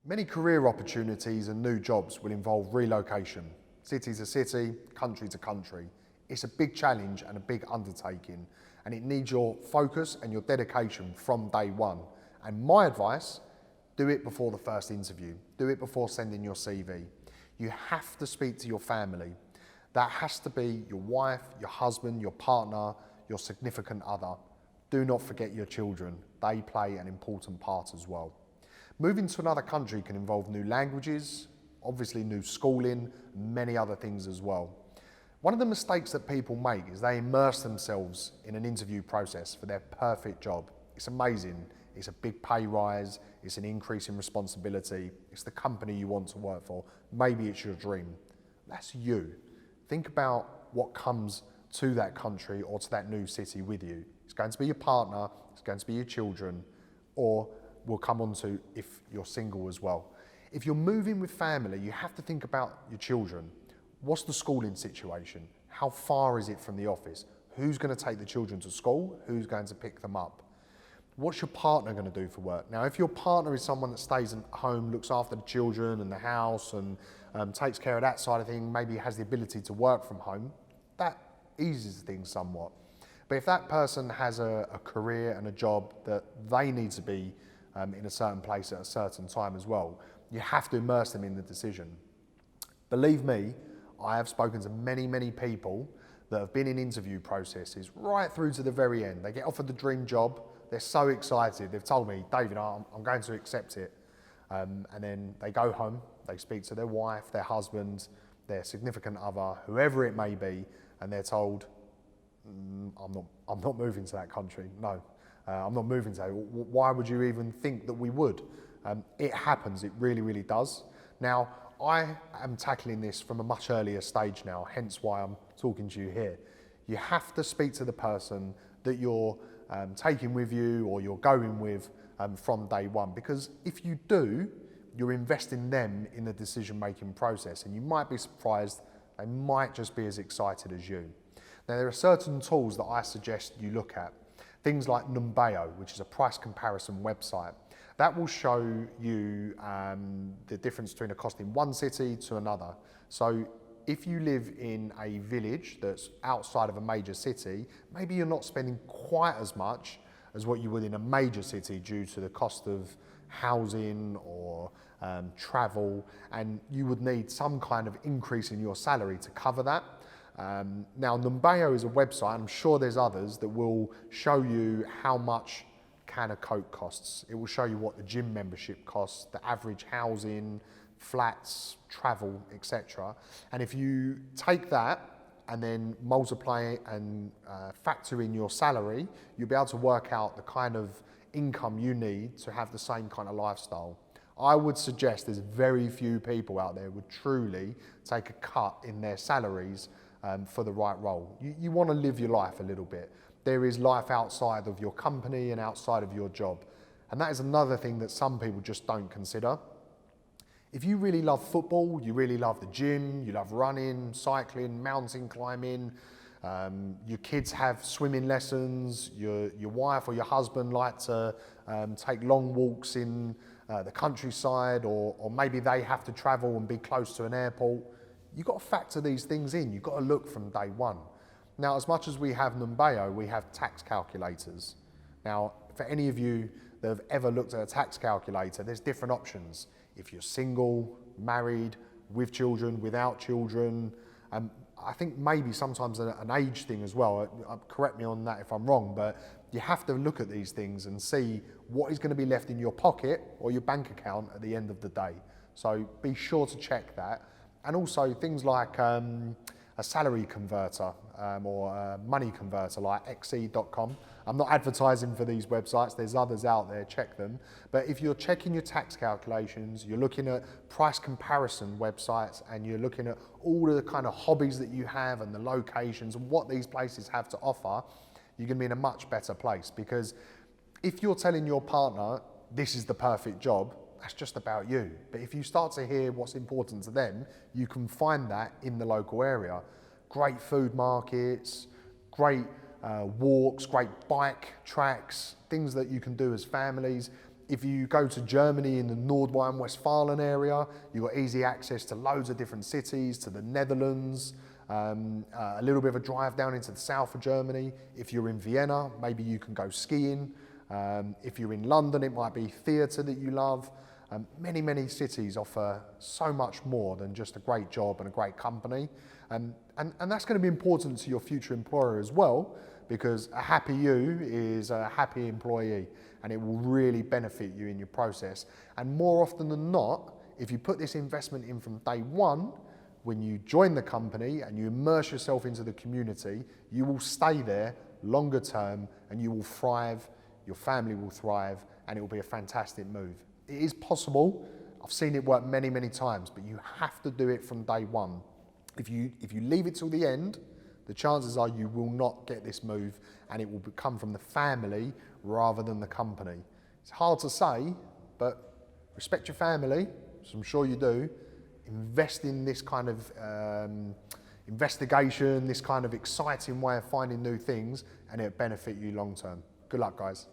Many career opportunities and new jobs will involve relocation, city to city, country to country. It's a big challenge and a big undertaking, and it needs your focus and your dedication from day one. And my advice, do it before the first interview. Do it before sending your CV. You have to speak to your family. That has to be your wife, your husband, your partner, your significant other. Do not forget your children. They play an important part as well. Moving to another country can involve new languages, obviously new schooling, and many other things as well. One of the mistakes that people make is they immerse themselves in an interview process for their perfect job. It's amazing. It's a big pay rise. It's an increase in responsibility. It's the company you want to work for. Maybe it's your dream. That's you. Think about what comes to that country or to that new city with you. It's going to be your partner, it's going to be your children, or we'll come on to if you're single as well. If you're moving with family, you have to think about your children. What's the schooling situation? How far is it from the office? Who's going to take the children to school? Who's going to pick them up? What's your partner going to do for work? Now, if your partner is someone that stays at home, looks after the children and the house and takes care of that side of things, maybe has the ability to work from home, that eases things somewhat. But if that person has a career and a job that they need to be in a certain place at a certain time as well, you have to immerse them in the decision. Believe me, I have spoken to many people that have been in interview processes right through to the very end. They get offered the dream job, they're so excited, they've told me, David, I'm going to accept it. And then they go home, they speak to their wife, their husband, their significant other, whoever it may be, and they're told, I'm not moving to that country, no. I'm not moving to that. Why would you even think that we would? It happens, it really does. Now, I am tackling this from a much earlier stage now, hence why I'm talking to you here. You have to speak to the person that you're taking with you or you're going with from day one, because if you do, you're investing them in the decision-making process, and you might be surprised, they might just be as excited as you. Now, there are certain tools that I suggest you look at. Things like Numbeo, which is a price comparison website. That will show you the difference between a cost in one city to another. So if you live in a village that's outside of a major city, maybe you're not spending quite as much as what you would in a major city due to the cost of housing or travel, and you would need some kind of increase in your salary to cover that. Now, Numbeo is a website, I'm sure there's others, that will show you how much a can of Coke costs. It will show you what the gym membership costs, the average housing, flats, travel, etc. And if you take that and then multiply it and factor in your salary, you'll be able to work out the kind of income you need to have the same kind of lifestyle. I would suggest there's very few people out there who would truly take a cut in their salaries for the right role. You want to live your life a little bit. There is life outside of your company and outside of your job. And that is another thing that some people just don't consider. If you really love football, you really love the gym, you love running, cycling, mountain climbing, your kids have swimming lessons, your wife or your husband like to take long walks in the countryside, or maybe they have to travel and be close to an airport, you've got to factor these things in. You've got to look from day one. Now, as much as we have Numbeo, we have tax calculators. Now, for any of you that have ever looked at a tax calculator, there's different options. If you're single, married, with children, without children, I think maybe sometimes an age thing as well. Correct me on that if I'm wrong, but you have to look at these things and see what is going to be left in your pocket or your bank account at the end of the day. So be sure to check that. And also things like a salary converter or a money converter like xe.com. I'm not advertising for these websites, there's others out there, check them. But if you're checking your tax calculations, you're looking at price comparison websites, and you're looking at all of the kind of hobbies that you have and the locations and what these places have to offer, you're going to be in a much better place. Because if you're telling your partner this is the perfect job, that's just about you. But if you start to hear what's important to them, you can find that in the local area. Great food markets, great walks, great bike tracks, things that you can do as families. If you go to Germany in the Nordrhein-Westfalen area, you've got easy access to loads of different cities, to the Netherlands, a little bit of a drive down into the south of Germany. If you're in Vienna, maybe you can go skiing. If you're in London, it might be theatre that you love. Many, many cities offer so much more than just a great job and a great company. And that's going to be important to your future employer as well, because a happy you is a happy employee, and it will really benefit you in your process. And more often than not, if you put this investment in from day one, when you join the company and you immerse yourself into the community, you will stay there longer term and you will thrive, your family will thrive, and it will be a fantastic move. It is possible. I've seen it work many, many times, but you have to do it from day one. If you leave it till the end, the chances are you will not get this move, and it will come from the family rather than the company. It's hard to say, but respect your family, as I'm sure you do. Invest in this kind of investigation, this kind of exciting way of finding new things, and it'll benefit you long term. Good luck, guys.